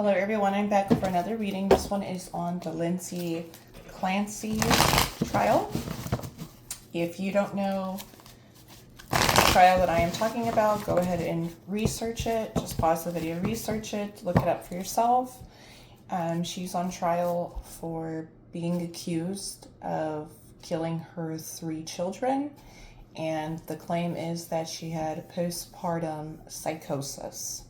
Hello everyone, I'm back for another reading. This one is on the Lindsay Clancy trial. If you don't know the trial that I am talking about, go ahead and research it. Just pause the video, research it, look it up for yourself. She's on trial for being accused of killing her 3 children, and the claim is that she had postpartum psychosis.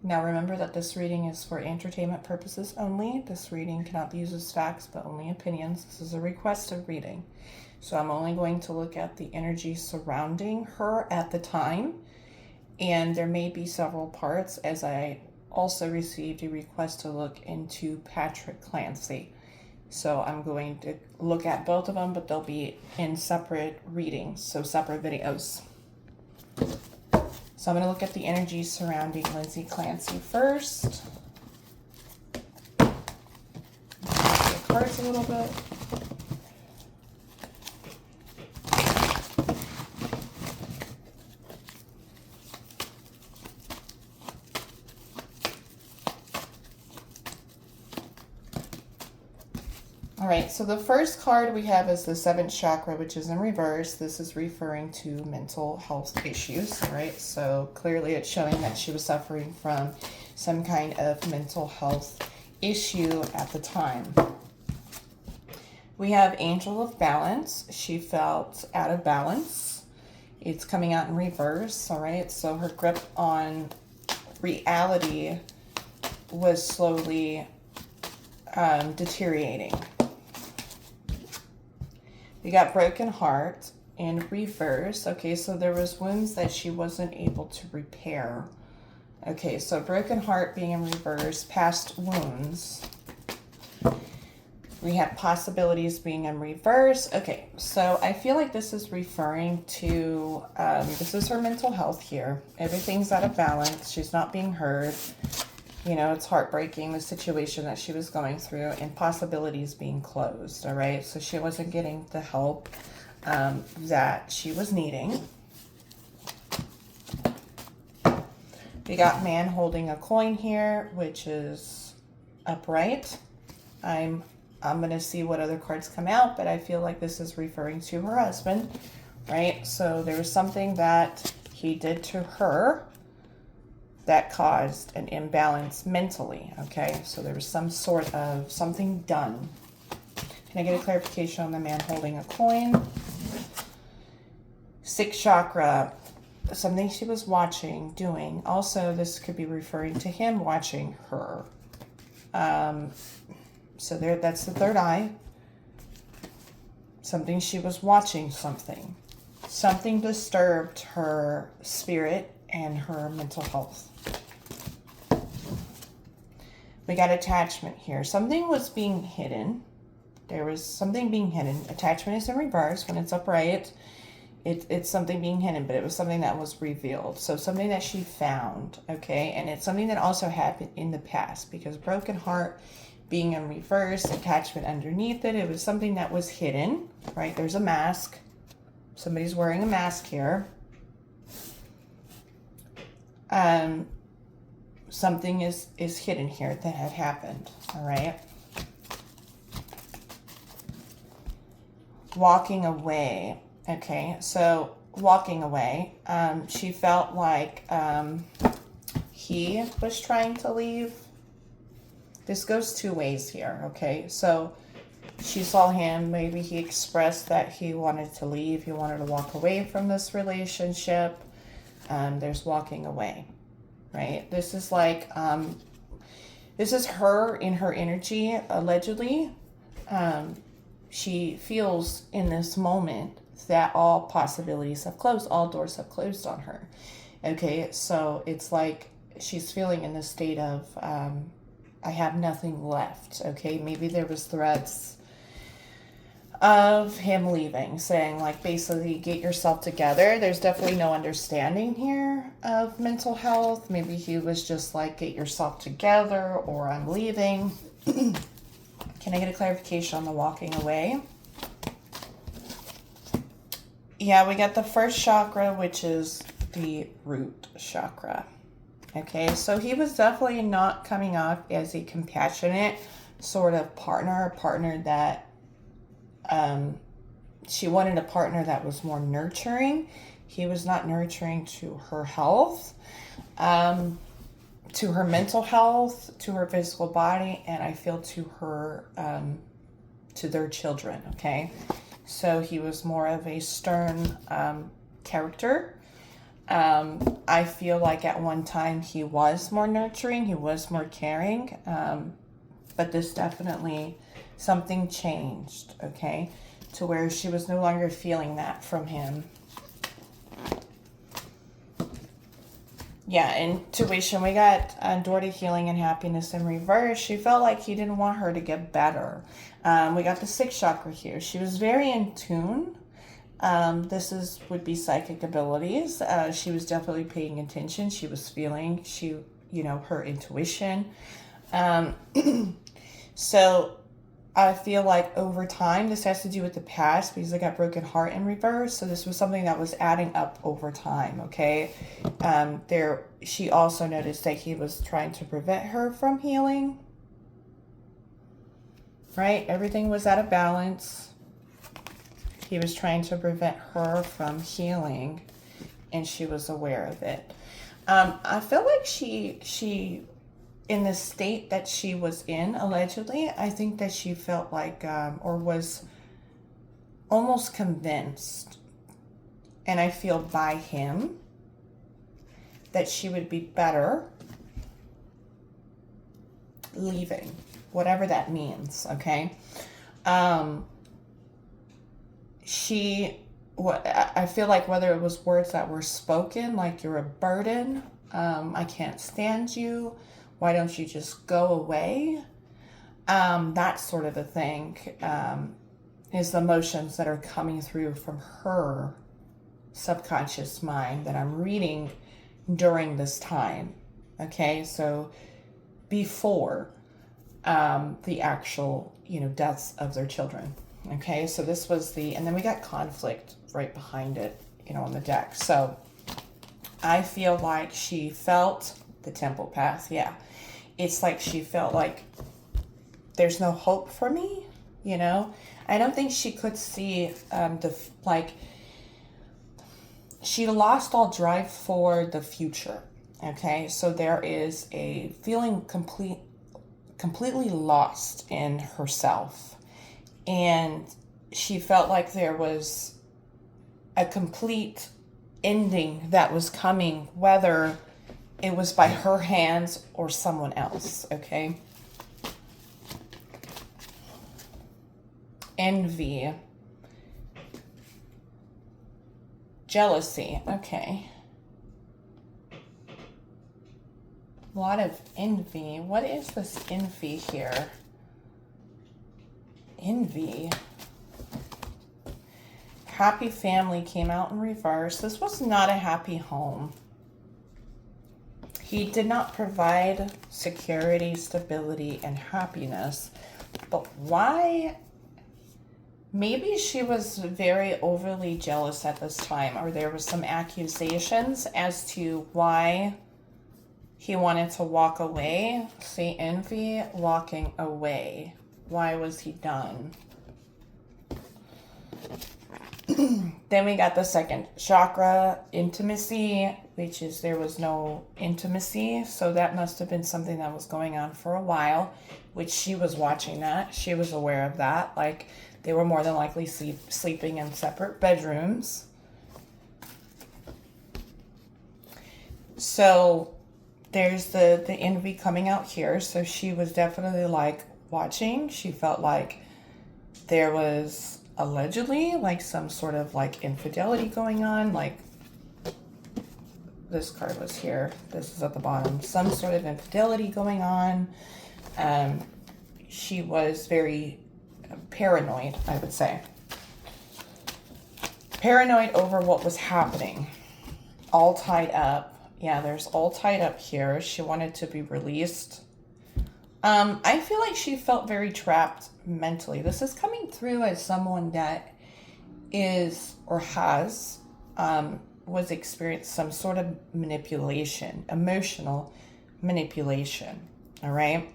Now remember that this reading is for entertainment purposes only. This reading cannot be used as facts, but only opinions. This is a requested reading. So I'm only going to look at the energy surrounding her at the time. And there may be several parts, as I also received a request to look into Patrick Clancy. So I'm going to look at both of them, but they'll be in separate readings, so separate videos. So I'm going to look at the energy surrounding Lindsay Clancy first. The cards a little bit. All right, so the first card we have is the 7th chakra, which is in reverse. This is referring to mental health issues, all right? So clearly it's showing that she was suffering from some kind of mental health issue at the time. We have Angel of Balance. She felt out of balance. It's coming out in reverse, all right? So her grip on reality was slowly deteriorating. We got Broken Heart in reverse. Okay, so there was wounds that she wasn't able to repair. Okay, so Broken Heart being in reverse, past wounds. We have Possibilities being in reverse. Okay, so I feel like this is referring to, this is her mental health here. Everything's out of balance. She's not being heard. You know, it's heartbreaking, the situation that she was going through, and possibilities being closed, all right? So she wasn't getting the help that she was needing. We got Man holding a coin here, which is upright. I'm going to see what other cards come out, but I feel like this is referring to her husband, right? So there was something that he did to her that caused an imbalance mentally, okay? So there was some sort of something done. Can I get a clarification on the Man holding a coin? 6th chakra, something she was watching, doing. Also, this could be referring to him watching her. So there, that's the 3rd eye. Something she was watching, something. Something disturbed her spirit and her mental health. We got Attachment here. Something was being hidden. There was something being hidden. Attachment is in reverse. When it's upright, it's something being hidden, but it was something that was revealed. So something that she found, okay? And it's something that also happened in the past, because Broken Heart being in reverse, attachment underneath it, it was something that was hidden, right? There's a mask. Somebody's wearing a mask here. Something is hidden here that had happened, all right? Walking away, okay? So walking away, she felt like he was trying to leave. This goes 2 ways here, okay? So she saw him, maybe he expressed that he wanted to leave, he wanted to walk away from this relationship. There's walking away, right? This is like, this is her in her energy, allegedly. She feels in this moment that all possibilities have closed, all doors have closed on her. Okay, so it's like she's feeling in this state of, I have nothing left, okay? Maybe there was threats of him leaving, saying like basically get yourself together. There's definitely no understanding here of mental health. Maybe he was just like get yourself together, or I'm leaving. Can I get a clarification on the walking away? Yeah, we got the 1st chakra, which is the root chakra. Okay, so he was definitely not coming off as a compassionate sort of partner, a partner that she wanted a partner that was more nurturing. He was not nurturing to her health, to her mental health, to her physical body, and I feel to her, to their children, okay? So he was more of a stern character. I feel like at one time he was more nurturing, he was more caring, but this definitely, something changed, okay? To where she was no longer feeling that from him. Yeah, intuition. We got door to healing and happiness in reverse. She felt like he didn't want her to get better. We got the sixth chakra here. She was very in tune. Would be psychic abilities. She was definitely paying attention. She was feeling, her intuition. So I feel like over time, this has to do with the past because I got broken heart in reverse. So this was something that was adding up over time, okay? She also noticed that he was trying to prevent her from healing, right? Everything was out of balance. He was trying to prevent her from healing, and she was aware of it. I feel like she in the state that she was in, allegedly, I think that she felt like, or was almost convinced, and I feel by him, that she would be better leaving, whatever that means, okay? I feel like whether it was words that were spoken, like you're a burden, I can't stand you, why don't you just go away? That sort of a thing is the emotions that are coming through from her subconscious mind that I'm reading during this time. Okay, so before the actual, deaths of their children. Okay, so this was and then we got conflict right behind it, on the deck. So I feel like she felt the temple path, yeah. It's like she felt like there's no hope for me, I don't think she could see she lost all drive for the future, okay? So there is a feeling completely lost in herself. And she felt like there was a complete ending that was coming, whether it was by her hands or someone else, okay? Envy. Jealousy, okay. A lot of envy. What is this envy here? Envy. Happy family came out in reverse. This was not a happy home. He did not provide security, stability, and happiness. But why? Maybe she was very overly jealous at this time, or there was some accusations as to why he wanted to walk away. See, envy, walking away. Why was he done? Then we got the second chakra, intimacy, which is there was no intimacy. So that must have been something that was going on for a while, which she was watching that. She was aware of that. Like they were more than likely sleeping in separate bedrooms. So there's the envy coming out here. So she was definitely like watching. She felt like there was allegedly like some sort of like infidelity going on. Like this card was here. This is at the bottom. Some sort of infidelity going on. She was very paranoid, I would say. Paranoid over what was happening. All tied up. Yeah, there's all tied up here. She wanted to be released. I feel like she felt very trapped mentally. This is coming through as someone that is or has was experiencing some sort of manipulation, emotional manipulation. All right.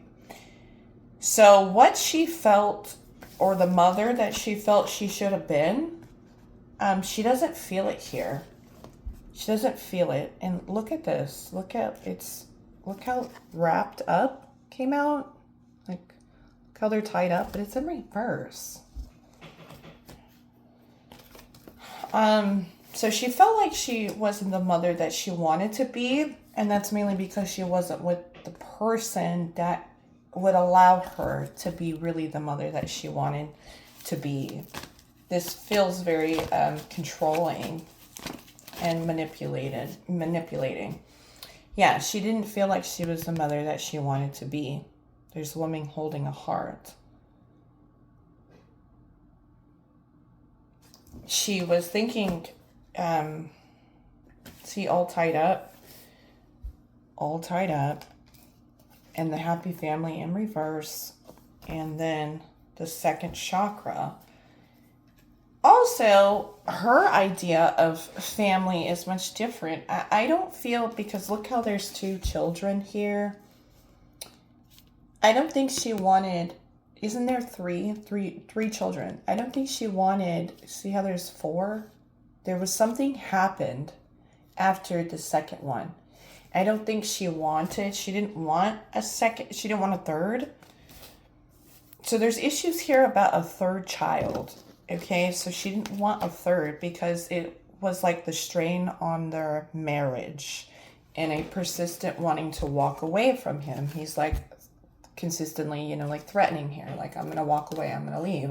So what she felt, or the mother that she felt she should have been, she doesn't feel it here. She doesn't feel it. And look at this. Look how wrapped up came out. Like, look how they're tied up, but it's in reverse. So she felt like she wasn't the mother that she wanted to be, and that's mainly because she wasn't with the person that would allow her to be really the mother that she wanted to be. This feels very controlling and manipulating. Yeah, she didn't feel like she was the mother that she wanted to be. There's a woman holding a heart. She was thinking, see, all tied up, and the happy family in reverse, and then the second chakra. Also, her idea of family is much different. I don't feel, because look how there's 2 children here. I don't think she wanted, isn't there three children? I don't think she wanted, see how there's 4? There was something happened after the second one. I don't think she didn't want a second, she didn't want a third. So there's issues here about a third child. Okay, so she didn't want a third because it was like the strain on their marriage and a persistent wanting to walk away from him. He's like consistently, like threatening here. Like, I'm going to walk away. I'm going to leave.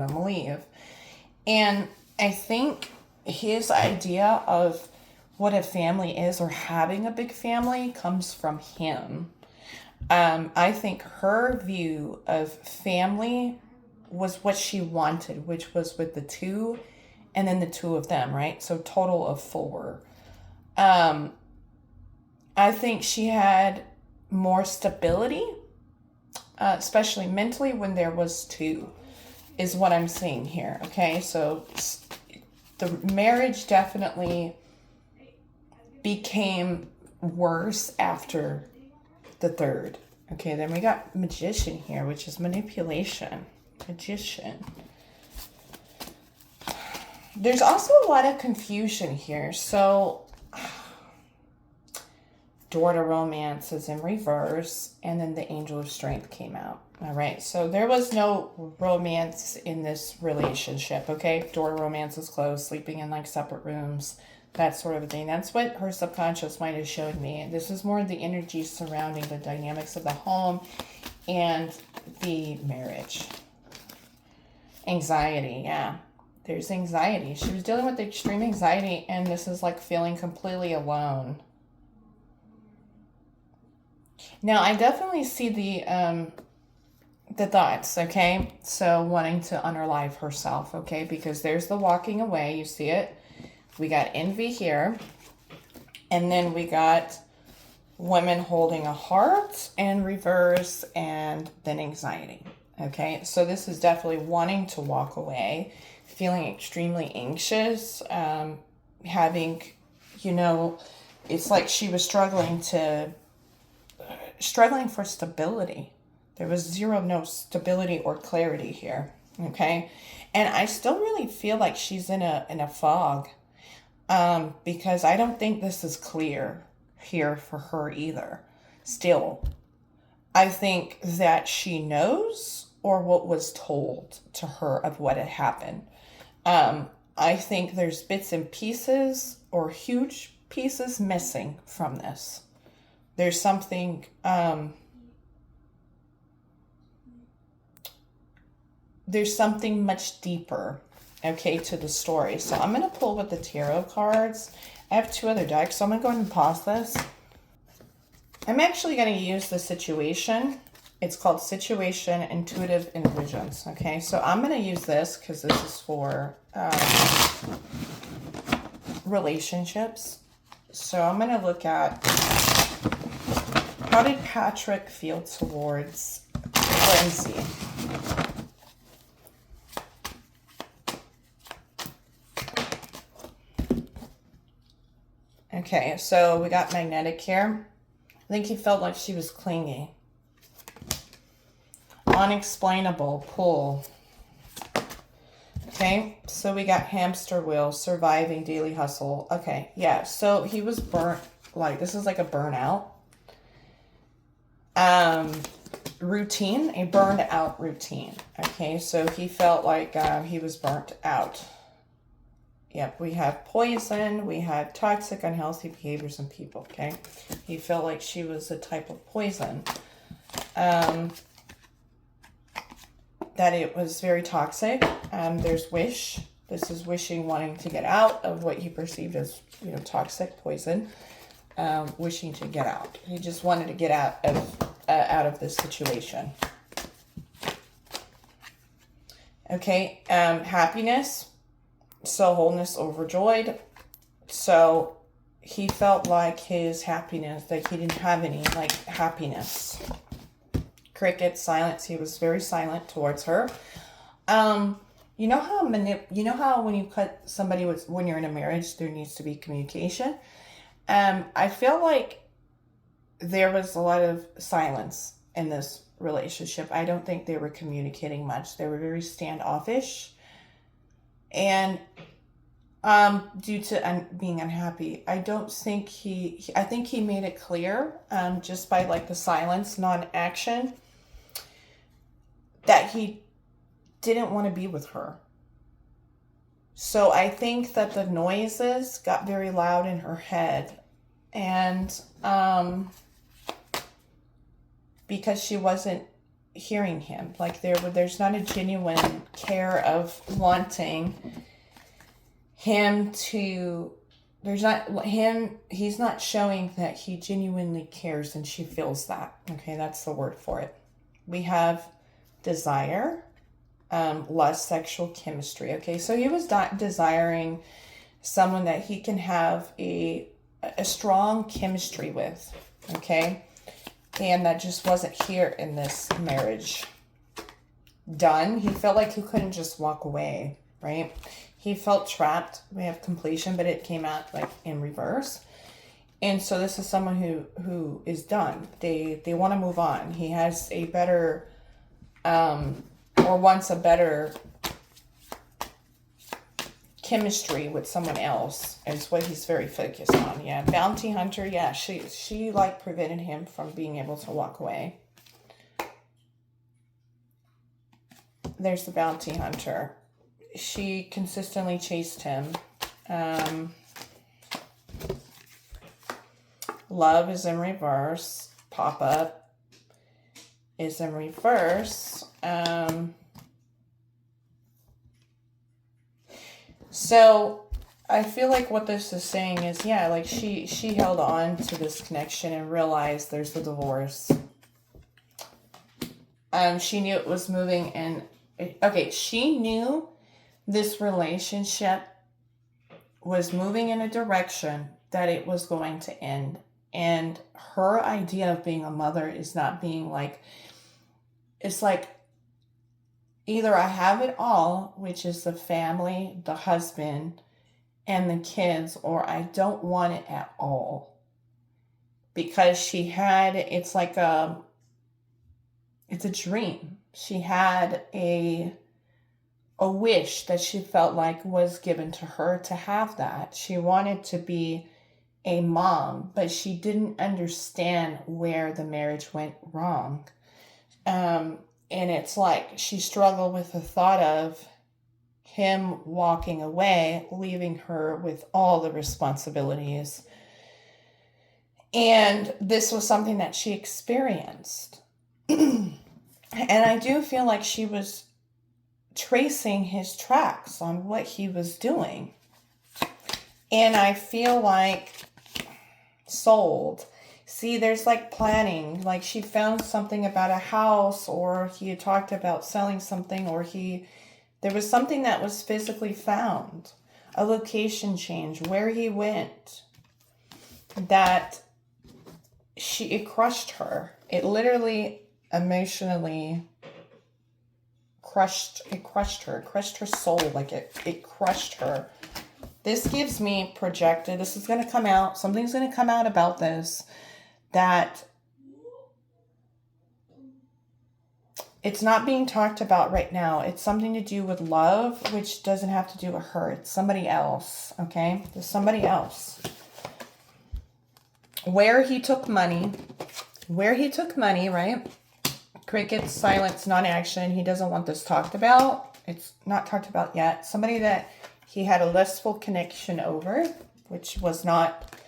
And I think his idea of what a family is, or having a big family, comes from him. I think her view of family was what she wanted, which was with the 2 and then the 2 of them, right? So total of 4. I think she had more stability, especially mentally, when there was 2, is what I'm seeing here. Okay, so the marriage definitely became worse after the 3rd. Okay, then we got magician here, which is manipulation. Magician. There's also a lot of confusion here. So door to romance is in reverse, and then the angel of strength came out. All right, so there was no romance in this relationship. Okay, door to romance is closed, sleeping in like separate rooms, that sort of thing. That's what her subconscious mind is showing me. This is more the energy surrounding the dynamics of the home and the marriage. Anxiety, yeah. There's anxiety. She was dealing with extreme anxiety, and this is like feeling completely alone. Now, I definitely see the thoughts, okay? So wanting to unalive herself, okay? Because there's the walking away. You see it? We got envy here. And then we got women holding a heart in reverse, and then anxiety. Okay, so this is definitely wanting to walk away, feeling extremely anxious, having, it's like she was struggling for stability. There was no stability or clarity here. Okay, and I still really feel like she's in a fog, because I don't think this is clear here for her either. Still, I think that she knows, or what was told to her of what had happened. I think there's bits and pieces, or huge pieces, missing from this. There's something, much deeper, okay, to the story. So I'm going to pull with the tarot cards. I have 2 other decks, so I'm going to go ahead and pause this. I'm actually going to use the situation. It's called Situation Intuitive Visions. Okay, so I'm going to use this because this is for relationships. So I'm going to look at, how did Patrick feel towards Lindsay? Okay, so we got magnetic here. I think he felt like she was clingy. Unexplainable pull. Okay, so we got hamster wheel, surviving, daily hustle. Okay, yeah, so he was burnt, like, this is like a burnout. Routine, a burned out routine. Okay, so he felt like he was burnt out. Yep, we have poison, we have toxic, unhealthy behaviors in people, okay? He felt like she was a type of poison. That it was very toxic. There's wish. This is wishing, wanting to get out of what he perceived as, you know, toxic poison. Wishing to get out. He just wanted to get out of this situation. Okay, happiness. So wholeness, overjoyed. So he felt like his happiness, like he didn't have any like happiness. Cricket, silence. He was very silent towards her. You know how when you cut somebody when you're in a marriage, there needs to be communication. I feel like there was a lot of silence in this relationship. I don't think they were communicating much. They were very standoffish. And due to being unhappy, I don't think I think he made it clear, just by like the silence, non-action, that he didn't want to be with her. So I think that the noises got very loud in her head, and because she wasn't hearing him, like there's not a genuine care of wanting him to, he's not showing that he genuinely cares, and she feels that. Okay, that's the word for it. We have desire, lust, sexual chemistry. Okay, so he was desiring someone that he can have a strong chemistry with. Okay, and that just wasn't here in this marriage. Done. He felt like he couldn't just walk away, right? He felt trapped. We have completion, but it came out like in reverse. And so this is someone who is done. They want to move on. He has a better, or wants a better chemistry with someone else, is what he's very focused on. Yeah, bounty hunter. Yeah, she like prevented him from being able to walk away. There's the bounty hunter. She consistently chased him. Love is in reverse. Pop-up is in reverse. So I feel like what this is saying is, yeah, like she held on to this connection and realized there's the divorce. She knew it was moving in. Okay, she knew this relationship was moving in a direction that it was going to end. And her idea of being a mother is not being like, it's like, either I have it all, which is the family, the husband, and the kids, or I don't want it at all. Because she had, it's like it's a dream. She had a wish that she felt like was given to her to have that. She wanted to be a mom, but she didn't understand where the marriage went wrong. And it's like she struggled with the thought of him walking away, leaving her with all the responsibilities. And this was something that she experienced. And I do feel like she was tracing his tracks on what he was doing. And I feel like sold. See, there's like planning, like she found something about a house, or he had talked about selling something, or there was something that was physically found, a location change, where he went, that it crushed her. It literally emotionally crushed her soul, like it crushed her. this gives me projected. This is going to come out. Something's going to come out about this, that it's not being talked about right now. It's something to do with love, which doesn't have to do with her. It's somebody else, okay? There's somebody else. Where he took money, right? Crickets, silence, non-action. He doesn't want this talked about. It's not talked about yet. Somebody that he had a lustful connection over, which was not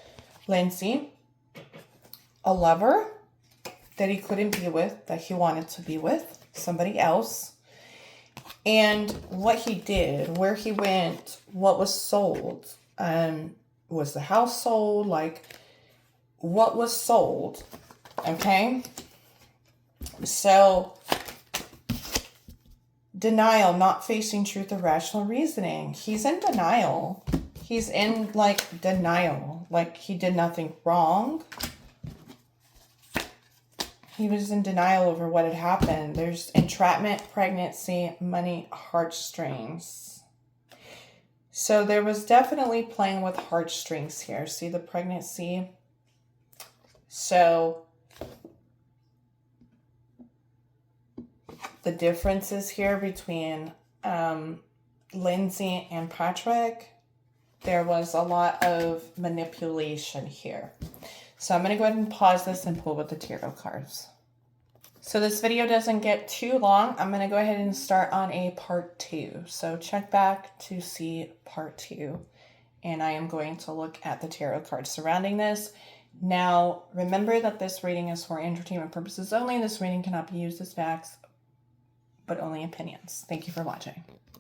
Lindsay. A lover that he couldn't be with, that he wanted to be with. Somebody else. And what he did, where he went, what was sold. Was the house sold? Like, what was sold? Okay? So, denial, not facing truth or rational reasoning. He's in denial. He's in, like, denial. Like, he did nothing wrong. He was in denial over what had happened. There's entrapment, pregnancy, money, heartstrings. So there was definitely playing with heartstrings here. See the pregnancy? So the differences here between Lindsay and Patrick, there was a lot of manipulation here. So I'm going to go ahead and pause this and pull with the tarot cards. So this video doesn't get too long. I'm going to go ahead and start on a part 2. So check back to see part 2. And I am going to look at the tarot cards surrounding this. Now, remember that this reading is for entertainment purposes only. This reading cannot be used as facts, but only opinions. Thank you for watching.